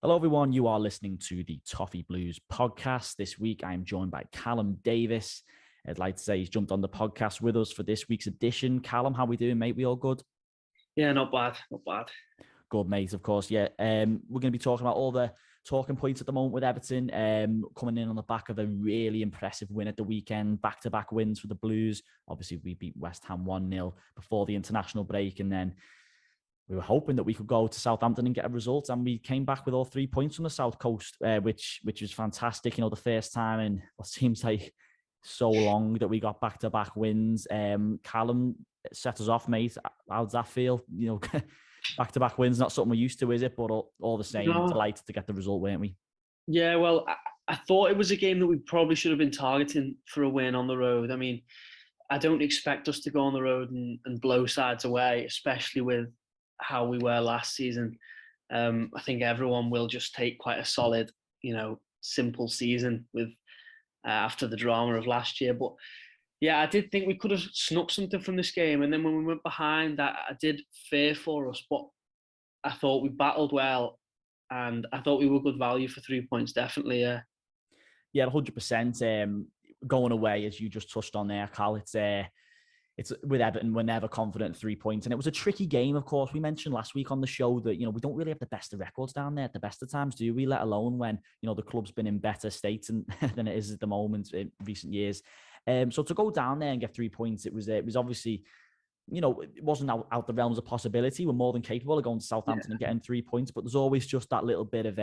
Hello, everyone. You are listening to the Toffee Blues podcast. This week, I'm joined by Callum Davies. I'd like to say he's jumped on the podcast with us for this week's edition. Callum, how we doing, mate? We all good? Yeah, not bad. Good, mate, of course. Yeah, we're going to be talking about all the talking points at the moment with Everton, coming in on the back of a really impressive win at the weekend, back-to-back wins for the Blues. Obviously, we beat West Ham 1-0 before the international break, and then we were hoping that we could go to Southampton and get a result, and we came back with all 3 points from the South Coast, which was fantastic. You know, the first time in what seems like so long that we got back-to-back wins. Callum, set us off, mate. How does that feel? You know, back-to-back wins, not something we're used to, is it? But all the same, delighted to get the result, weren't we? Yeah, well, I thought it was a game that we probably should have been targeting for a win on the road. I mean, I don't expect us to go on the road and blow sides away, especially with how we were last season. I think everyone will just take quite a solid, simple season with after the drama of last year. But yeah, I did think we could have snuck something from this game. And then when we went behind, I did fear for us. But I thought we battled well, and I thought we were good value for 3 points, definitely, yeah. Yeah, 100%. Going away, as you just touched on there, Cal, it's with Everton, we're never confident 3 points. And it was a tricky game, of course. We mentioned last week on the show that, we don't really have the best of records down there at the best of times, do we? Let alone when, the club's been in better state than it is at the moment in recent years. So to go down there and get 3 points, it was obviously, it wasn't out the realms of possibility. We're more than capable of going to Southampton and getting 3 points, but there's always just that little bit of,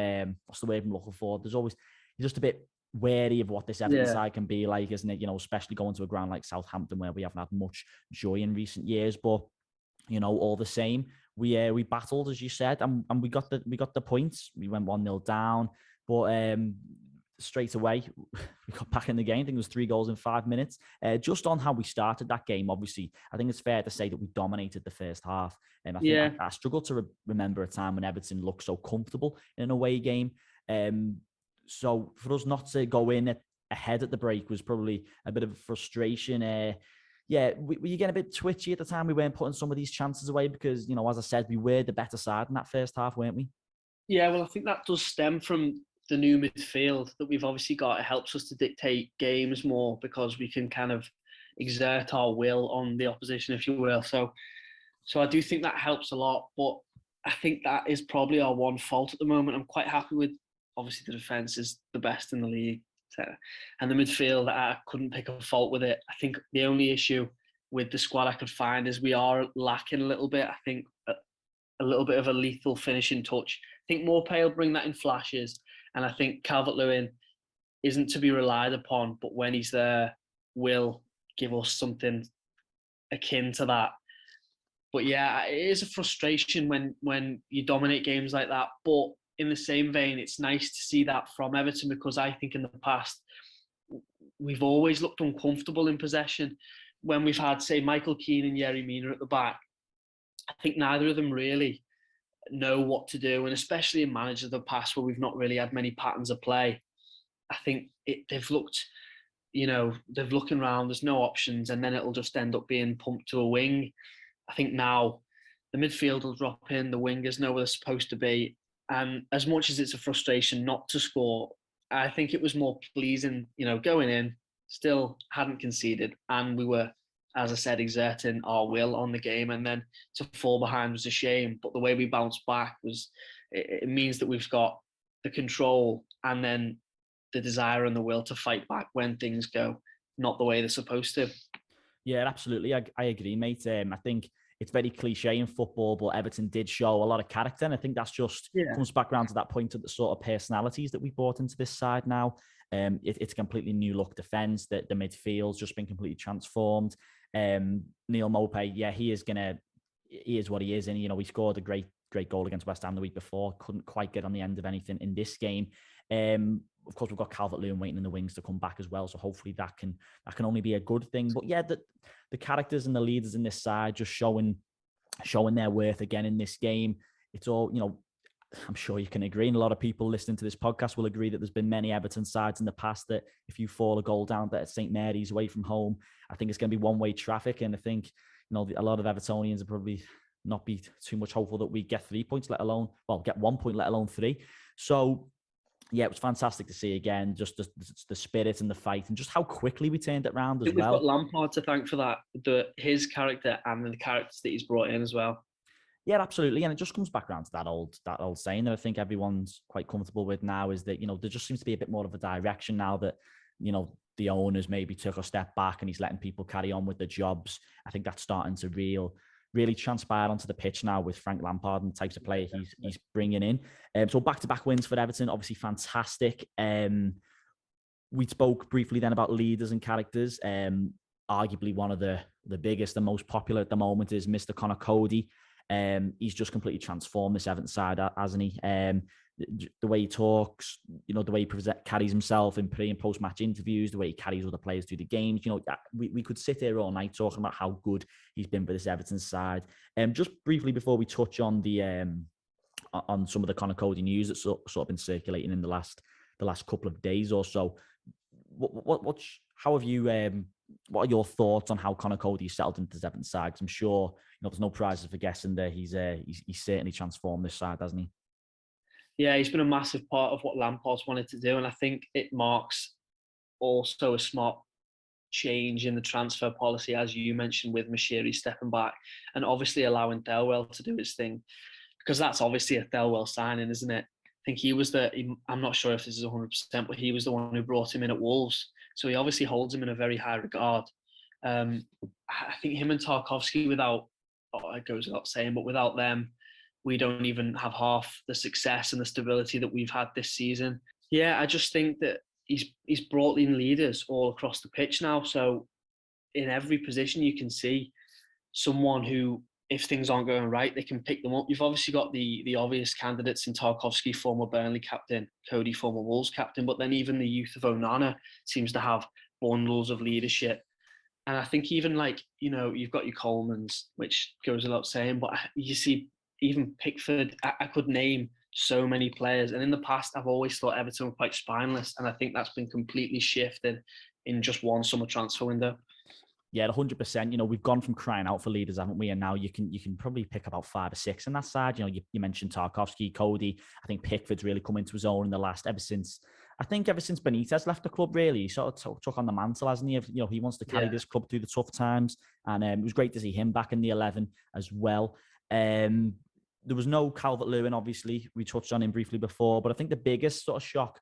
what's the word I'm looking for? There's always just a bit wary of what this Everton side can be like, isn't it? Especially going to a ground like Southampton where we haven't had much joy in recent years. But all the same, we battled, as you said, and we got the points. We went 1-0 down, but straight away we got back in the game. I think it was 3 goals in 5 minutes. Just on how we started that game, obviously, I think it's fair to say that we dominated the first half. And I think I struggle to remember a time when Everton looked so comfortable in an away game. So for us not to go in ahead at the break was probably a bit of a frustration. Were you getting a bit twitchy at the time? We weren't putting some of these chances away because, as I said, we were the better side in that first half, weren't we? Yeah, well, I think that does stem from the new midfield that we've obviously got. It helps us to dictate games more because we can kind of exert our will on the opposition, if you will. So I do think that helps a lot, but I think that is probably our one fault at the moment. I'm quite happy with, obviously, the defence is the best in the league. And the midfield, I couldn't pick a fault with it. I think the only issue with the squad I could find is we are lacking a little bit. I think a little bit of a lethal finishing touch. I think Maupay will bring that in flashes. And I think Calvert-Lewin isn't to be relied upon, but when he's there, will give us something akin to that. But yeah, it is a frustration when you dominate games like that. But in the same vein, it's nice to see that from Everton because I think in the past, we've always looked uncomfortable in possession. When we've had, say, Michael Keane and Yerry Mina at the back, I think neither of them really know what to do. And especially in managers of the past where we've not really had many patterns of play, I think they've looked, they're looking around, there's no options, and then it'll just end up being pumped to a wing. I think now the midfield will drop in, the wingers know where they're supposed to be. And as much as it's a frustration not to score, I think it was more pleasing, going in, still hadn't conceded. And we were, as I said, exerting our will on the game. And then to fall behind was a shame. But the way we bounced back it means that we've got the control and then the desire and the will to fight back when things go not the way they're supposed to. Yeah, absolutely. I agree, mate. I think it's very cliche in football, but Everton did show a lot of character. And I think that's just comes back around to that point of the sort of personalities that we brought into this side now. It's a completely new look defence. The midfield's just been completely transformed. Neal Maupay, he is what he is. And, he scored a great goal against West Ham the week before. Couldn't quite get on the end of anything in this game. Of course, we've got Calvert-Lewin waiting in the wings to come back as well. So hopefully that can only be a good thing. But yeah, the characters and the leaders in this side just showing their worth again in this game. It's all, I'm sure you can agree, and a lot of people listening to this podcast will agree that there's been many Everton sides in the past that if you fall a goal down at St Mary's away from home, I think it's going to be one-way traffic. And I think, a lot of Evertonians are probably not be too much hopeful that we get 3 points, get 1 point, let alone 3. So, yeah, it was fantastic to see again, just the spirit and the fight and just how quickly we turned it around as well. We've got Lampard to thank for that, his character and the characters that he's brought in as well. Yeah, absolutely. And it just comes back around to that old saying that I think everyone's quite comfortable with now, is that, there just seems to be a bit more of a direction now that, the owners maybe took a step back and he's letting people carry on with their jobs. I think that's starting to really transpire onto the pitch now with Frank Lampard and the types of player he's bringing in. So back-to-back wins for Everton, obviously fantastic. We spoke briefly then about leaders and characters. Arguably one of the biggest and most popular at the moment is Mr. Connor Cody. He's just completely transformed this Everton side, hasn't he? The way he talks, the way he carries himself in pre and post match interviews, the way he carries other players through the games. We could sit here all night talking about how good he's been for this Everton side. Just briefly before we touch on the on some of the Connor Cody news that's sort of been circulating in the last couple of days or so. What are your thoughts on how Connor Cody settled into the Everton side? Because I'm sure there's no prizes for guessing that he's certainly transformed this side, hasn't he? Yeah, he's been a massive part of what Lampard's wanted to do, and I think it marks also a smart change in the transfer policy, as you mentioned, with Mashiri stepping back and obviously allowing Thelwell to do his thing, because that's obviously a Thelwell signing, isn't it? I think he was I'm not sure if this is 100%, but he was the one who brought him in at Wolves. So he obviously holds him in a very high regard. I think him and Tarkowski, it goes without saying, but without them, we don't even have half the success and the stability that we've had this season. Yeah, I just think that he's brought in leaders all across the pitch now. So in every position you can see someone who, if things aren't going right, they can pick them up. You've obviously got the obvious candidates in Tarkowski, former Burnley captain, Cody, former Wolves captain, but then even the youth of Onana seems to have bundles of leadership. And I think even you've got your Colemans, which goes without saying, but you see even Pickford, I could name so many players. And in the past, I've always thought Everton were quite spineless. And I think that's been completely shifted in just one summer transfer window. Yeah, 100%. We've gone from crying out for leaders, haven't we? And now you can probably pick about 5 or 6 on that side. You mentioned Tarkowski, Cody. I think Pickford's really come into his own in the last, ever since Benitez left the club, really. He sort of took on the mantle, hasn't he? He wants to carry this club through the tough times. And it was great to see him back in the 11 as well. There was no Calvert-Lewin, obviously. We touched on him briefly before. But I think the biggest sort of shock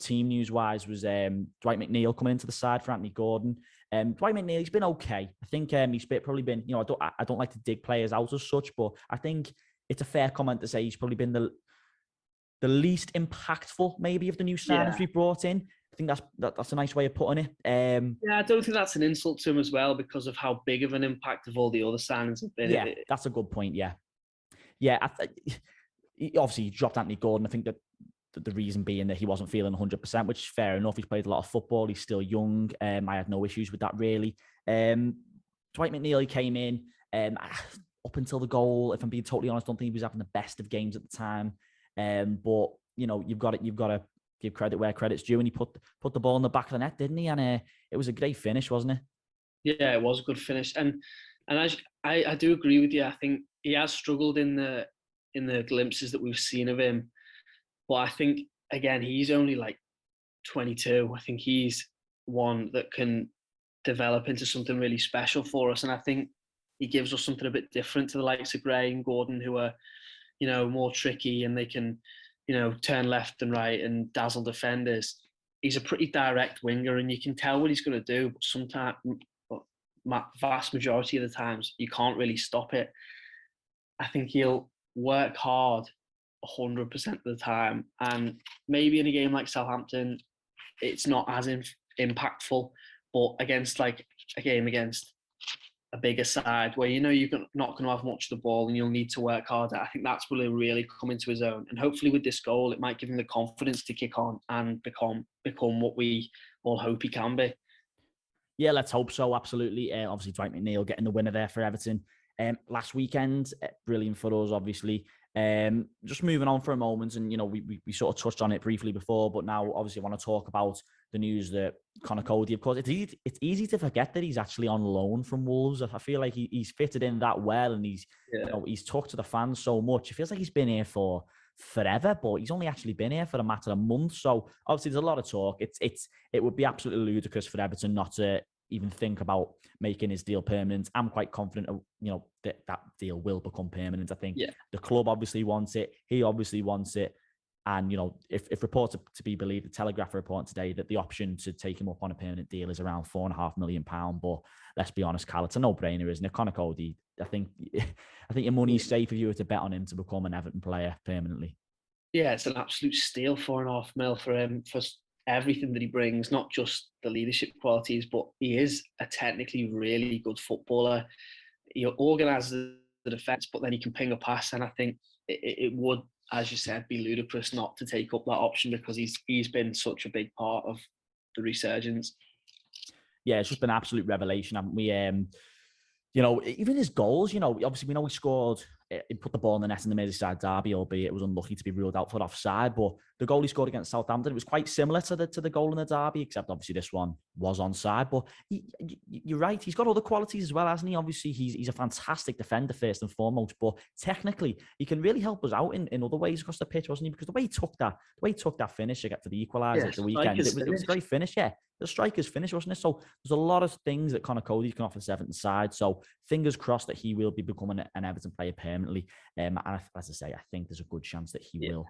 team news-wise was Dwight McNeil coming into the side for Anthony Gordon. Dwight McNeil, he's been okay. I think he's probably been, I don't like to dig players out as such, but I think it's a fair comment to say he's probably been the least impactful, maybe, of the new signings we brought in. I think that's a nice way of putting it. I don't think that's an insult to him as well, because of how big of an impact of all the other signings have been. Yeah, that's a good point. Yeah. Obviously, he dropped Anthony Gordon. I think that the reason being that he wasn't feeling 100%, which is fair enough. He's played a lot of football. He's still young. I had no issues with that, really. Dwight McNeil, he came in up until the goal. If I'm being totally honest, I don't think he was having the best of games at the time. But you've got to give credit where credit's due, and he put the ball in the back of the net, didn't he? And it was a great finish, wasn't it? Yeah, it was a good finish, and I do agree with you. I think he has struggled in the glimpses that we've seen of him, but I think again he's only 22. I think he's one that can develop into something really special for us, and I think he gives us something a bit different to the likes of Gray and Gordon, who are more tricky, and they can turn left and right and dazzle defenders. He's a pretty direct winger, and you can tell what he's going to do, but sometimes, vast majority of the times, you can't really stop it. I think he'll work hard 100% of the time, and maybe in a game like Southampton, it's not as impactful, but against a game against a bigger side where you're not going to have much of the ball and you'll need to work harder, I think that's where he'll really come into his own. And hopefully with this goal, it might give him the confidence to kick on and become what we all hope he can be. Yeah, let's hope so. Absolutely. Obviously, Dwight McNeil getting the winner there for Everton last weekend. Brilliant for us, obviously. Just moving on for a moment, and we sort of touched on it briefly before, but now obviously I want to talk about the news that Conor Cody, of course, it's easy to forget that he's actually on loan from Wolves. I feel like he's fitted in that well, and he's he's talked to the fans so much. It feels like he's been here for forever, but he's only actually been here for a matter of months. So obviously there's a lot of talk. It would be absolutely ludicrous for Everton not to even think about making his deal permanent. I'm quite confident, that deal will become permanent. I think the club obviously wants it. He obviously wants it. And, if reports are to be believed, the Telegraph report today that the option to take him up on a permanent deal is around £4.5 million. But let's be honest, Cal, it's a no-brainer, isn't it? Conor Cody, I think your money's safe if you were to bet on him to become an Everton player permanently. Yeah, it's an absolute steal, £4.5 million for him, for everything that he brings, not just the leadership qualities, but he is a technically really good footballer. He organises the defence, but then he can ping a pass, and I think it would, as you said, be ludicrous not to take up that option because he's been such a big part of the resurgence. Yeah, it's just been an absolute revelation, haven't we? Even his goals, obviously we know he scored, he put the ball in the net in the Merseyside derby, albeit it was unlucky to be ruled out for offside. But the goal he scored against Southampton, it was quite similar to the goal in the derby, except obviously this one was onside. But you're right, he's got other qualities as well, hasn't he? Obviously, he's a fantastic defender first and foremost, but technically he can really help us out in other ways across the pitch, wasn't he? Because the way he took that finish for the equaliser at the weekend, it was a great finish, yeah. The striker's finish, wasn't it? So there's a lot of things that Conor Cody can offer Everton side. So fingers crossed that he will be becoming an Everton player permanently. And as I say, I think there's a good chance that he will.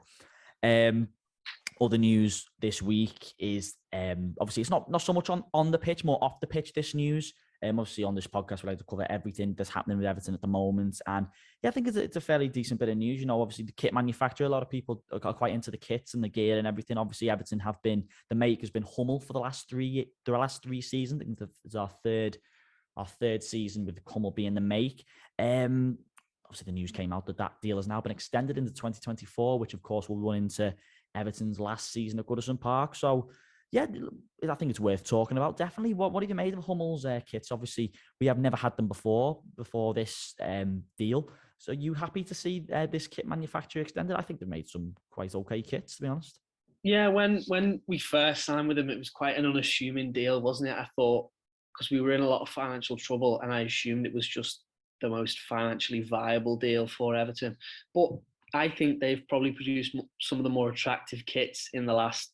Other news this week is obviously it's not so much on the pitch, more off the pitch, this news. Obviously on this podcast, we like to cover everything that's happening with Everton at the moment. And yeah, I think it's a fairly decent bit of news. Obviously the kit manufacturer, a lot of people are quite into the kits and the gear and everything. Obviously Everton the make has been Hummel for the last three seasons. I think it's our third season with Hummel being the make. Obviously the news came out that deal has now been extended into 2024, which of course will run into Everton's last season at Goodison Park. So yeah, I think it's worth talking about. Definitely. What have you made of Hummel's kits? Obviously, we have never had them before this deal. So are you happy to see this kit manufacturer extended? I think they've made some quite okay kits, to be honest. Yeah, when we first signed with them, it was quite an unassuming deal, wasn't it? I thought, because we were in a lot of financial trouble, and I assumed it was just the most financially viable deal for Everton. But I think they've probably produced some of the more attractive kits in the last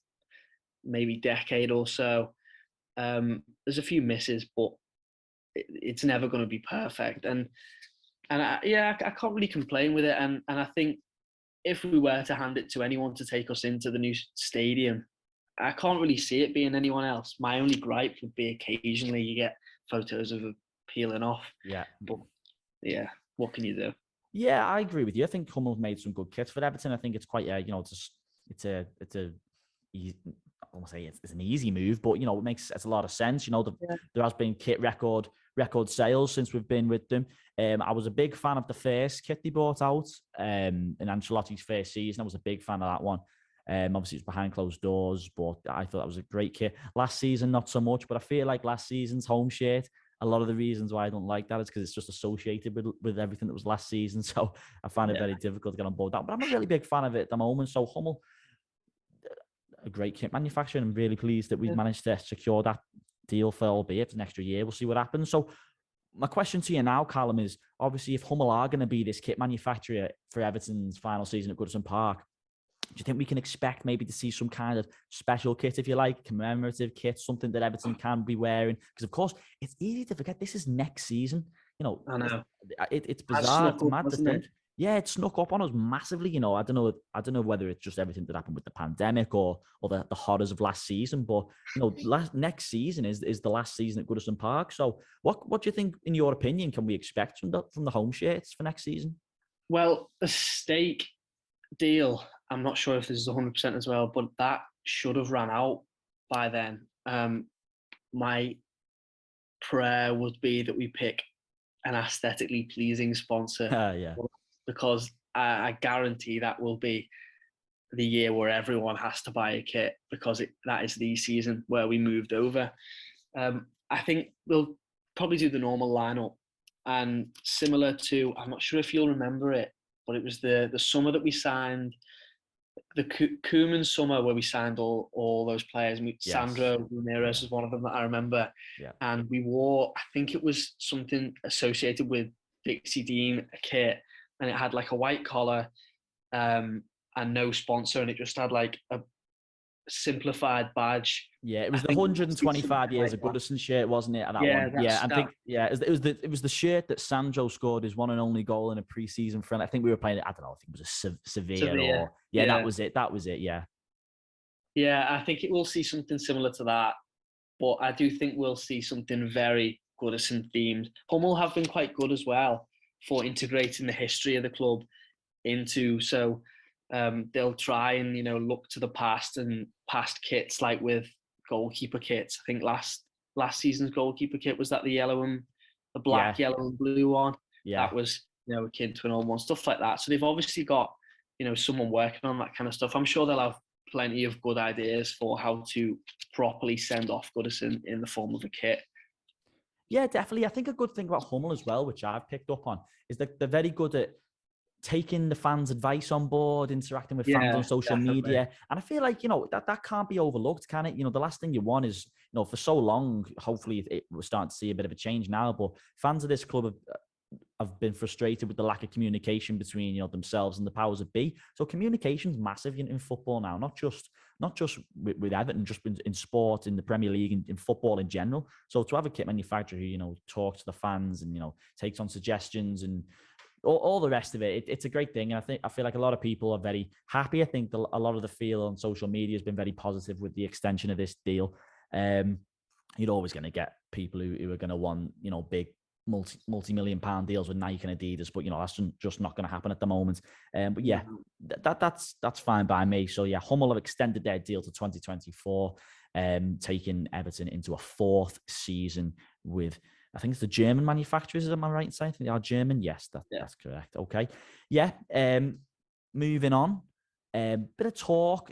maybe decade or so. There's a few misses, but it's never going to be perfect. And I can't really complain with it. And I think if we were to hand it to anyone to take us into the new stadium, I can't really see it being anyone else. My only gripe would be occasionally you get photos of it peeling off. Yeah. But yeah, what can you do? Yeah, I agree with you. I think Hummel's made some good kits for Everton. I think it's quite, it's an easy move, but it makes a lot of sense. There has been kit record sales since we've been with them. I was a big fan of the first kit they brought out in Ancelotti's first season. I was a big fan of that one. Obviously it's behind closed doors, but I thought that was a great kit. Last season, not so much, but I feel like last season's home shirt, a lot of the reasons why I don't like that is because it's just associated with everything that was last season. So I find it very difficult to get on board that. But I'm a really big fan of it at the moment. So Hummel, a great kit manufacturer, and I'm really pleased that we've managed to secure that deal for albeit an extra year. We'll see what happens. So my question to you now, Callum, is obviously if Hummel are going to be this kit manufacturer for Everton's final season at Goodison Park, do you think we can expect maybe to see some kind of special kit, if you like, commemorative kit, something that Everton can be wearing? Because, of course, it's easy to forget this is next season. I know. It's bizarre. It's mad to think. Yeah, it snuck up on us massively. I don't know whether it's just everything that happened with the pandemic or the horrors of last season. But, next season is the last season at Goodison Park. So what do you think, in your opinion, can we expect from the home shirts for next season? Well, the stake deal, I'm not sure if this is 100% as well, but that should have run out by then. My prayer would be that we pick an aesthetically pleasing sponsor, because I guarantee that will be the year where everyone has to buy a kit, because that is the season where we moved over. I think we'll probably do the normal lineup, and similar to, I'm not sure if you'll remember it, but it was the summer that we signed the Koeman summer where we signed all those players. And Sandro Ramirez is one of them that I remember. Yeah. And we wore, I think it was something associated with Dixie Dean, a kit, and it had like a white collar and no sponsor, and it just had like a simplified badge. Yeah, it was the 125 years of Goodison shirt, wasn't it? That one. Yeah, I think it was the shirt that Sandro scored his one and only goal in a preseason friendly. I think we were playing it. I don't know. I think it was a Sevilla or that was it. That was it. Yeah. Yeah, I think it will see something similar to that, but I do think we'll see something very Goodison themed. Hummel have been quite good as well for integrating the history of the club into, so they'll try and look to the past and past kits, like with goalkeeper kits. I think last season's goalkeeper kit was that the yellow and the black, yellow and blue one. Yeah, that was akin to an old one, stuff like that. So they've obviously got someone working on that kind of stuff. I'm sure they'll have plenty of good ideas for how to properly send off Goodison in the form of a kit. Yeah, definitely. I think a good thing about Hummel as well, which I've picked up on, is that they're very good at taking the fans' advice on board, interacting with fans on social media. And I feel like, that can't be overlooked, can it? The last thing you want is, for so long, hopefully we're starting to see a bit of a change now, but fans of this club have been frustrated with the lack of communication between, themselves and the powers that be. So communication's massive in football now, not just with Everton, just in sport, in the Premier League, in football in general. So to have a kit manufacturer who, talks to the fans and, takes on suggestions and all the rest of it, it's a great thing. And I feel like a lot of people are very happy. I think a lot of the feel on social media has been very positive with the extension of this deal. You're always going to get people who are going to want, big multi-million pound deals with Nike and Adidas, but that's just not going to happen at the moment. But yeah, that's fine by me. So yeah, Hummel have extended their deal to 2024, taking Everton into a fourth season with, I think it's the German manufacturers. Am I right in saying? I think they are German. Yes, that's correct. Okay. Yeah. Moving on. Bit of talk.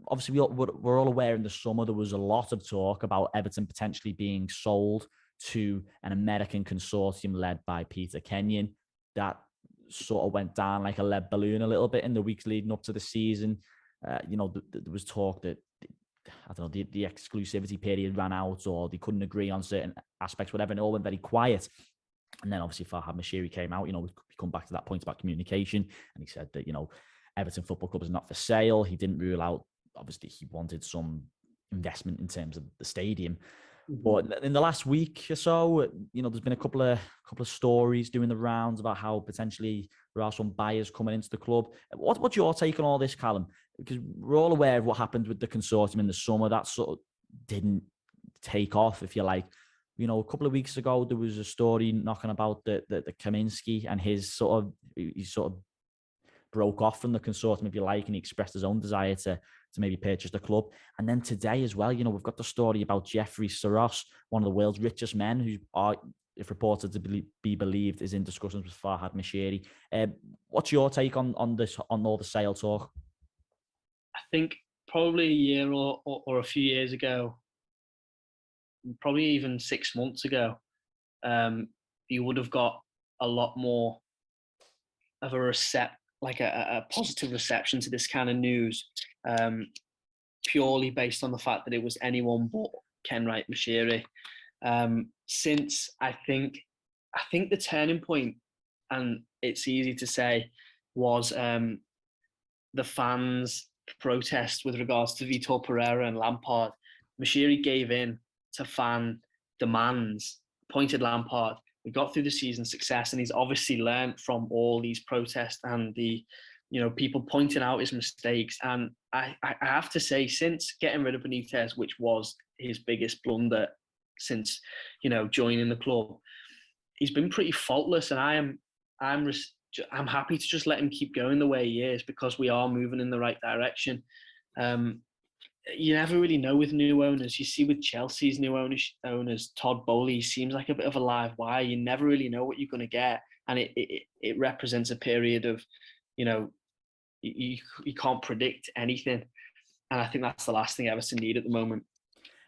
Obviously, we're all aware in the summer there was a lot of talk about Everton potentially being sold to an American consortium led by Peter Kenyon. That sort of went down like a lead balloon a little bit in the weeks leading up to the season. There was talk that, I don't know, the exclusivity period ran out, or they couldn't agree on certain aspects, whatever, and it all went very quiet. And then obviously Farhad Moshiri came out, we come back to that point about communication, and he said that, Everton Football Club is not for sale. He didn't rule out, obviously he wanted some investment in terms of the stadium. But in the last week or so, there's been a couple of stories doing the rounds about how potentially there are some buyers coming into the club. What's your take on all this, Callum? Because we're all aware of what happened with the consortium in the summer. That sort of didn't take off, if you like. A couple of weeks ago, there was a story knocking about the Kaminsky and he sort of broke off from the consortium, if you like, and he expressed his own desire to maybe purchase the club. And then today as well, we've got the story about Jeffrey Soros, one of the world's richest men, who are, if reported to be believed, is in discussions with Farhad Moshiri. What's your take on all the sale talk? I think probably a year or a few years ago, probably even 6 months ago, you would have got a lot more of a positive reception to this kind of news, purely based on the fact that it was anyone but Ken Wright Moshiri. Since I think the turning point, and it's easy to say, was the fans' protest with regards to Vitor Pereira and Lampard. Moshiri gave in to fan demands, appointed Lampard. We got through the season success, and he's obviously learned from all these protests and the, people pointing out his mistakes. And I have to say, since getting rid of Benitez, which was his biggest blunder since, joining the club, he's been pretty faultless. And I'm happy to just let him keep going the way he is, because we are moving in the right direction. You never really know with new owners. You see with Chelsea's new owners, Todd Bowley seems like a bit of a live wire. You never really know what you're going to get. And it represents a period of, you can't predict anything. And I think that's the last thing Everton need at the moment.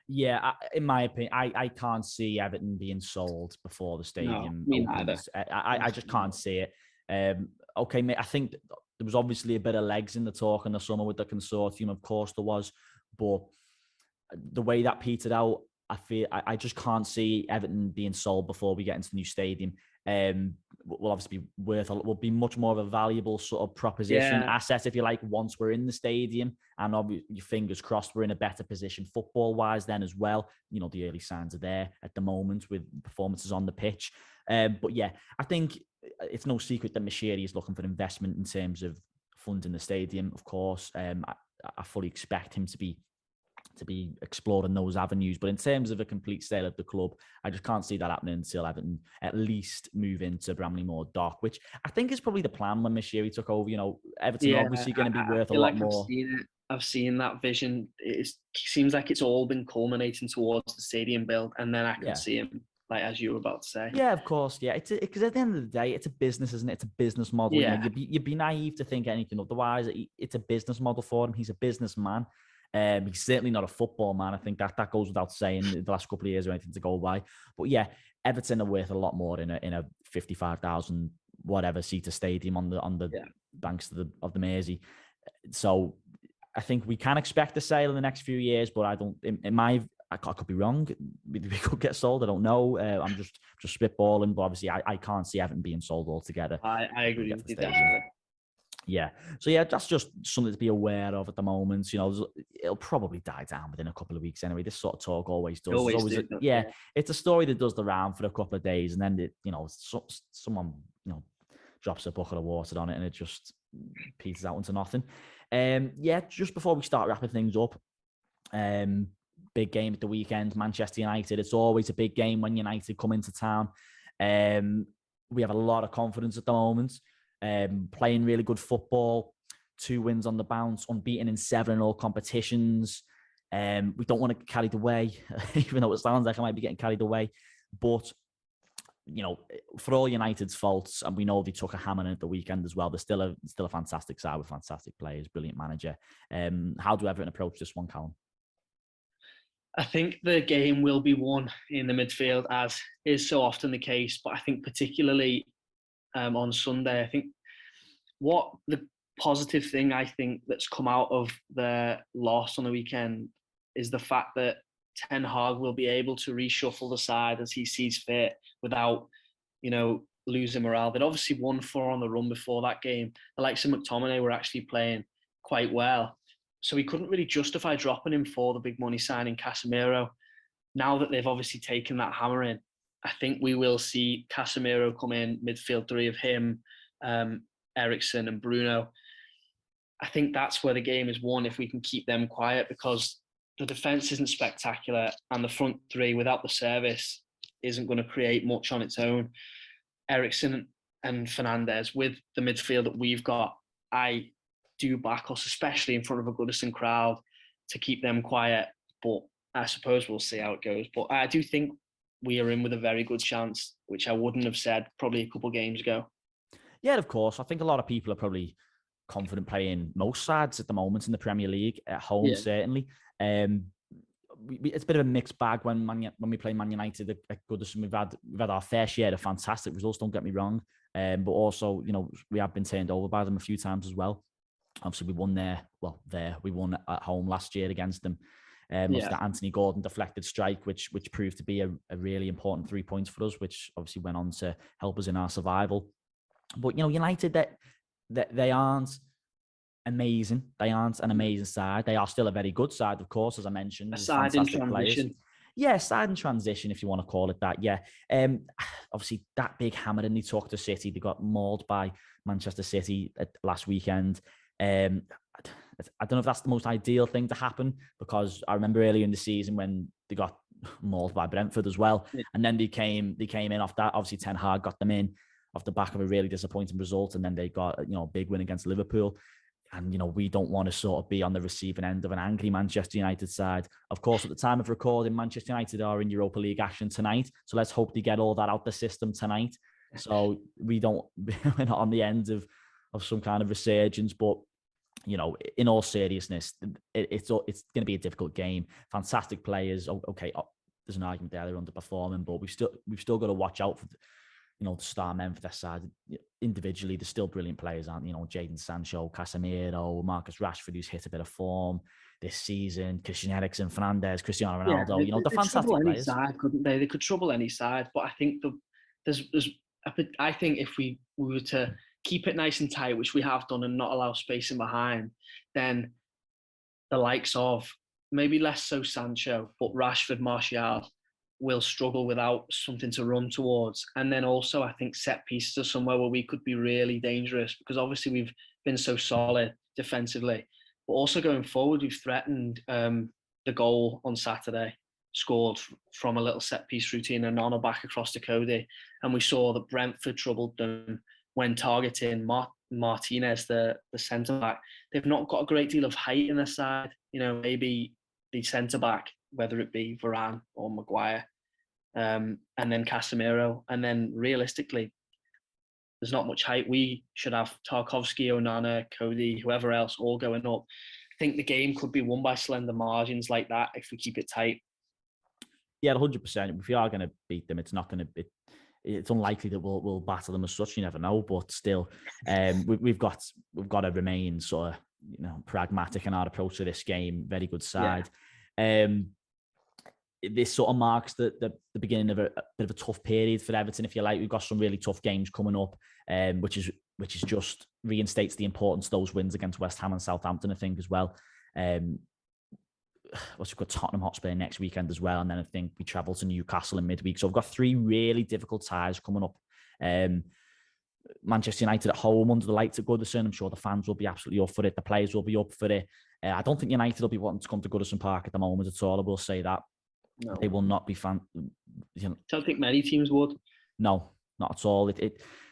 Yeah, in my opinion, I can't see Everton being sold before the stadium opens. I just can't see it. Okay, mate, I think there was obviously a bit of legs in the talk in the summer with the consortium. Of course there was, but the way that petered out, I just can't see Everton being sold before we get into the new stadium. Will obviously will be much more of a valuable sort of proposition asset, if you like, once we're in the stadium. And obviously, fingers crossed, we're in a better position football wise then as well. You know, the early signs are there at the moment with performances on the pitch. But yeah, I think it's no secret that Moshiri is looking for investment in terms of funding the stadium. Of course, I fully expect him to be exploring those avenues. But in terms of a complete sale of the club, I just can't see that happening until Everton at least move into Bramley-Moore Dock, which I think is probably the plan when Moshiri took over. You know, Everton are obviously going to be worth a lot more. I've seen that vision. It seems like it's all been culminating towards the stadium build, and then I can see him, like as you were about to say. Yeah, of course. Yeah, because at the end of the day, it's a business, isn't it? It's a business model. Yeah. You know, you'd be naive to think anything otherwise. It's a business model for him. He's a businessman. He's certainly not a football man. I think that goes without saying the last couple of years or anything to go by. But yeah, Everton are worth a lot more in a 55,000 whatever seater stadium on the banks of the Mersey. So I think we can expect a sale in the next few years, but I don't. I could be wrong. We could get sold. I don't know. I'm just spitballing, but obviously I can't see Everton being sold altogether. I agree with you definitely. Yeah. So yeah, that's just something to be aware of at the moment. You know, it'll probably die down within a couple of weeks anyway. This sort of talk always does. It's a story that does the round for a couple of days, and then someone drops a bucket of water on it, and it just peters out into nothing. Just before we start wrapping things up, big game at the weekend, Manchester United. It's always a big game when United come into town. We have a lot of confidence at the moment. Playing really good football, 2 wins on the bounce, unbeaten in 7 in all competitions. We don't want to get carried away, even though it sounds like I might be getting carried away. But, you know, for all United's faults, and we know they took a hammering at the weekend as well, they're still a fantastic side with fantastic players, brilliant manager. How do Everton approach this one, Callum? I think the game will be won in the midfield, as is so often the case. But I think particularly on Sunday, I think what the positive thing I think that's come out of the loss on the weekend is the fact that Ten Hag will be able to reshuffle the side as he sees fit without, losing morale. They'd obviously won 4 on the run before that game. The likes of McTominay were actually playing quite well. So he couldn't really justify dropping him for the big money signing Casemiro. Now that they've obviously taken that hammer in, I think we will see Casemiro come in, midfield 3 of him, Eriksen and Bruno. I think that's where the game is won if we can keep them quiet, because the defence isn't spectacular and the front 3 without the service isn't going to create much on its own. Eriksen and Fernandes, with the midfield that we've got, I do back us, especially in front of a Goodison crowd, to keep them quiet. But I suppose we'll see how it goes. But I do think we are in with a very good chance, which I wouldn't have said probably a couple of games ago. Yeah, of course. I think a lot of people are probably confident playing most sides at the moment in the Premier League, at home certainly. It's a bit of a mixed bag when we play Man United at Goodison. We've had our fair share of fantastic results, don't get me wrong. But also, we have been turned over by them a few times as well. Obviously, we won we won at home last year against them. That Anthony Gordon deflected strike, which proved to be a really important 3 points for us, which obviously went on to help us in our survival. But United, that they aren't amazing. They aren't an amazing side. They are still a very good side, of course, as I mentioned. A side in transition. Players. Yeah, side in transition, if you want to call it that. Yeah. Obviously, that big hammer and they took to City. They got mauled by Manchester City last weekend. I don't know if that's the most ideal thing to happen, because I remember earlier in the season when they got mauled by Brentford as well, and then they came in off that. Obviously, Ten Hag got them in off the back of a really disappointing result, and then they got a big win against Liverpool. And we don't want to sort of be on the receiving end of an angry Manchester United side. Of course, at the time of recording, Manchester United are in Europa League action tonight, so let's hope they get all that out the system tonight, so we're not on the end of some kind of resurgence. But in all seriousness, it's going to be a difficult game. Fantastic players. Okay, there's an argument there they're underperforming, but we've still got to watch out the star men for their side. Individually, they're still brilliant players, aren't they? Jadon Sancho, Casemiro, Marcus Rashford, who's hit a bit of form this season, Christian Eriksen, Fernandes, Cristiano Yeah, Ronaldo. They're they trouble fantastic any players. side, couldn't they? They could trouble any side, but I think I think if we were to keep it nice and tight, which we have done, and not allow space in behind, then the likes of maybe less so Sancho, but Rashford, Martial will struggle without something to run towards. And then also, I think set pieces are somewhere where we could be really dangerous, because obviously we've been so solid defensively, but also going forward, we've threatened the goal on Saturday, scored from a little set piece routine, and on a back across to Cody. And we saw that Brentford troubled them when targeting Martinez, the centre back. They've not got a great deal of height in their side. Maybe the centre back, whether it be Varane or Maguire, and then Casemiro. And then realistically, there's not much height. We should have Tarkowski, Onana, Cody, whoever else, all going up. I think the game could be won by slender margins like that if we keep it tight. Yeah, 100%. If we are going to beat them, it's not going to be. It's unlikely that we'll battle them as such. You never know, but still, we've got to remain sort of pragmatic in our approach to this game. Very good side. Yeah. This sort of marks the beginning of a bit of a tough period for Everton, if you like. We've got some really tough games coming up, which is just reinstates the importance of those wins against West Ham and Southampton, I think, as well. We've got Tottenham Hotspur next weekend as well, and then I think we travel to Newcastle in midweek. So we've got 3 really difficult ties coming up. Manchester United at home under the lights at Goodison. I'm sure the fans will be absolutely up for it. The players will be up for it. I don't think United will be wanting to come to Goodison Park at the moment at all. I will say that. No. They will not be fan. Don't think many teams would. No, not at all.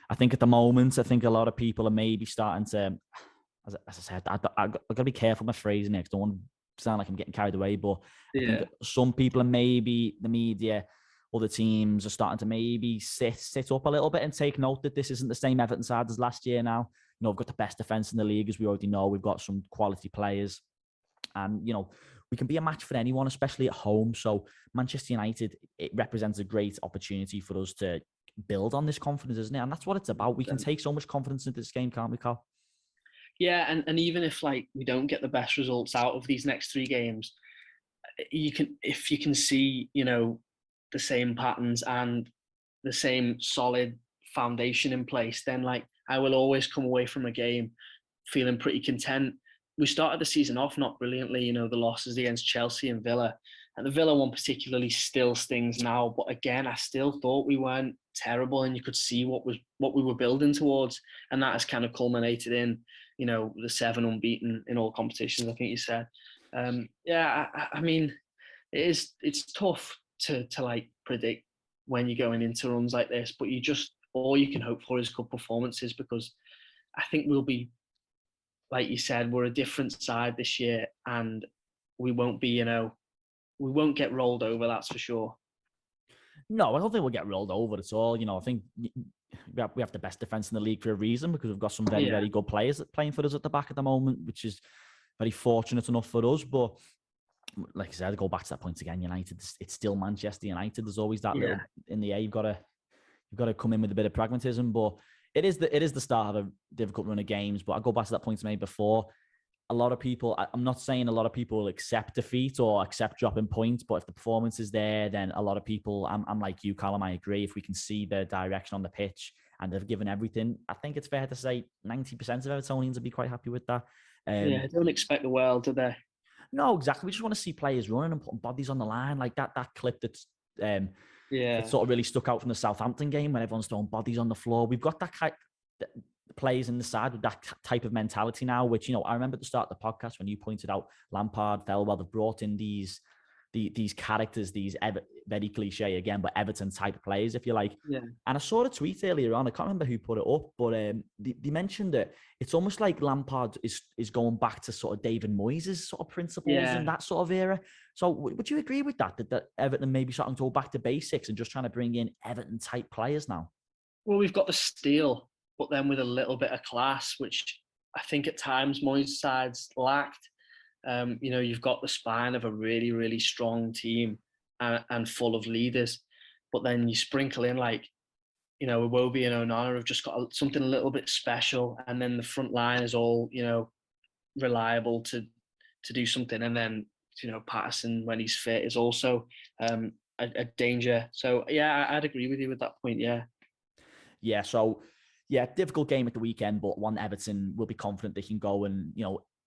I think at the moment, a lot of people are maybe starting to, as I said, I've got to be careful with my phrasing here, because I don't want to sound like I'm getting carried away, but I think some people are maybe, the media, other teams are starting to maybe sit up a little bit and take note that this isn't the same Everton side as last year now. We've got the best defence in the league, as we already know. We've got some quality players. And, we can be a match for anyone, especially at home. So Manchester United, it represents a great opportunity for us to build on this confidence, isn't it? And that's what it's about. We can take so much confidence into this game, can't we, Carl? Yeah, and even if we don't get the best results out of these next 3 games, if you can see, the same patterns and the same solid foundation in place, then I will always come away from a game feeling pretty content. We started the season off not brilliantly, the losses against Chelsea and Villa. And the Villa one particularly still stings now. But again, I still thought we weren't terrible, and you could see what we were building towards. And that has kind of culminated in, the 7 unbeaten in all competitions, I think you said. I mean, it's tough to predict when you're going into runs like this, but all you can hope for is good performances, because I think we'll be, like you said, we're a different side this year, and we won't be, we won't get rolled over, that's for sure. No, I don't think we'll get rolled over at all. I think we have the best defence in the league for a reason, because we've got some very, very good players playing for us at the back at the moment, which is very fortunate enough for us. But like I said, I go back to that point again, United, it's still Manchester United. There's always that little in the air. You've got to come in with a bit of pragmatism, but it is the start of a difficult run of games. But I go back to that point I made before. A lot of people, I'm not saying a lot of people will accept defeat or accept dropping points, but if the performance is there, then a lot of people, I'm like you, Callum, I agree. If we can see the direction on the pitch and they've given everything, I think it's fair to say 90% of Evertonians would be quite happy with that. I don't expect the world, do they? No, exactly. We just want to see players running and putting bodies on the line, like that clip that's it sort of really stuck out from the Southampton game when everyone's throwing bodies on the floor. We've got that players in the side with that type of mentality now, which, I remember at the start of the podcast when you pointed out Lampard, Thelwell, they've brought in these characters, these very cliche again, but Everton type of players, if you like. Yeah. And I saw a tweet earlier on, I can't remember who put it up, but they mentioned that it's almost like Lampard is going back to sort of David Moyes' sort of principles and that sort of era. So would you agree with that Everton maybe starting to go back to basics and just trying to bring in Everton type players now? Well, we've got the steel, but then with a little bit of class, which I think at times Moyes' sides lacked. You've got the spine of a really, really strong team and full of leaders, but then you sprinkle in Iwobi and Onana have just got something a little bit special, and then the front line is all, reliable to do something, and then Patterson when he's fit is also a danger. So yeah, I'd agree with you with that point. Yeah. So yeah, difficult game at the weekend, but one Everton will be confident they can go and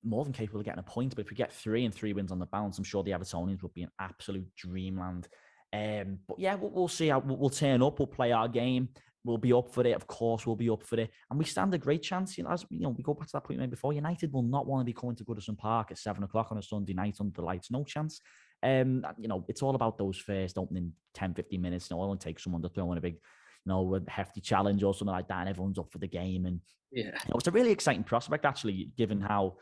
more than capable of getting a point. But if we get 3 and 3 wins on the bounce, I'm sure the Evertonians will be an absolute dreamland. But yeah, we'll see how we'll turn up. We'll play our game. We'll be up for it. Of course, we'll be up for it. And we stand a great chance. As we go back to that point made before, United will not want to be coming to Goodison Park at 7 o'clock on a Sunday night under the lights. No chance. It's all about those first opening 10, 15 minutes. It only takes someone to throw in a big, a hefty challenge or something like that, and everyone's up for the game. And it's a really exciting prospect, actually, given how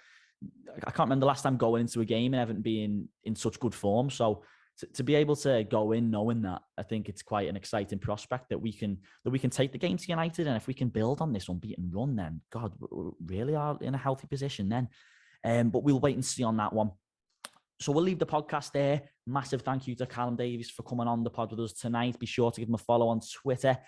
I can't remember the last time going into a game and Everton being in such good form. So to be able to go in knowing that, I think it's quite an exciting prospect that we can take the game to United, and if we can build on this unbeaten run, then God, we really are in a healthy position then. But we'll wait and see on that one. So we'll leave the podcast there. Massive thank you to Callum Davies for coming on the pod with us tonight. Be sure to give him a follow on Twitter.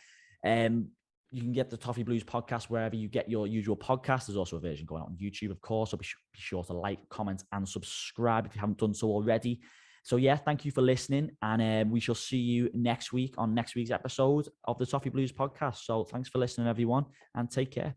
You can get the Toffee Blues podcast wherever you get your usual podcast. There's also a version going out on YouTube, of course. So be sure to like, comment, and subscribe if you haven't done so already. So yeah, thank you for listening, and we shall see you next week on next week's episode of the Toffee Blues podcast. So thanks for listening, everyone, and take care.